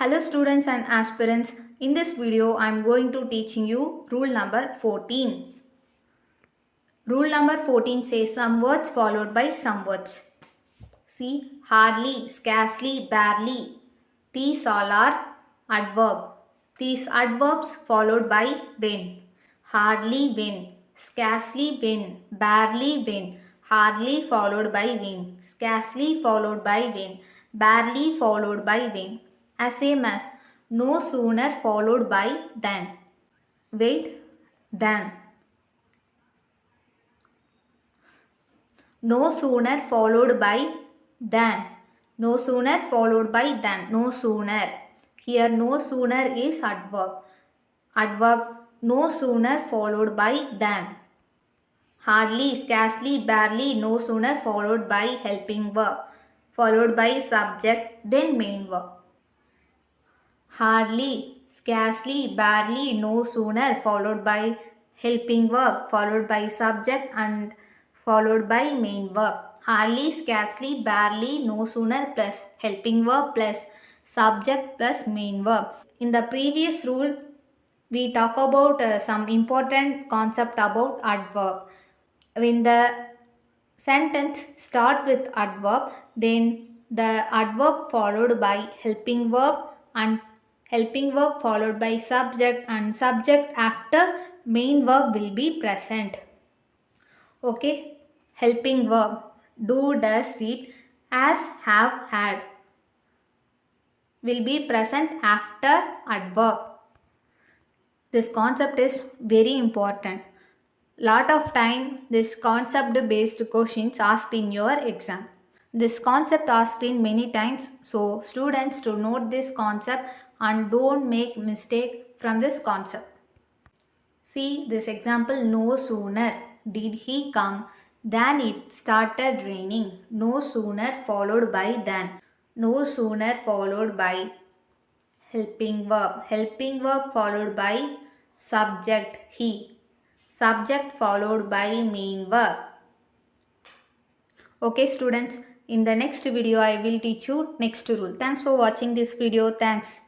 Hello students and aspirants. In this video I am going to teaching you rule number 14. Rule number 14 says some words followed by some words. See, hardly, scarcely, barely. These all are adverb. These adverbs followed by when. Hardly when, scarcely when, barely when, hardly followed by when, scarcely followed by when, barely followed by when. As same as no sooner followed by than. Wait, than. No sooner followed by than. No sooner followed by than. No sooner. Here no sooner is adverb. Adverb no sooner followed by than. Hardly, scarcely, barely, no sooner followed by helping verb. Followed by subject, then main verb. Hardly, scarcely, barely, no sooner followed by helping verb, followed by subject and followed by main verb. Hardly, scarcely, barely, no sooner plus helping verb plus subject plus main verb. In the previous rule, we talk about some important concept about adverb. When the sentence start with adverb, then the adverb followed by helping verb and helping verb followed by subject and subject after main verb will be present. Okay, helping verb do, does, read, as, have, had will be present after adverb. This concept is very important. Lot of time this concept based questions asked in your exam. This concept asked in many times, so students to note this concept and don't make mistake from this concept. See this example, no sooner did he come than it started raining. No sooner followed by than. No sooner followed by helping verb. Helping verb followed by subject he. Subject followed by main verb. Okay students, in the next video I will teach you next rule. Thanks for watching this video. Thanks.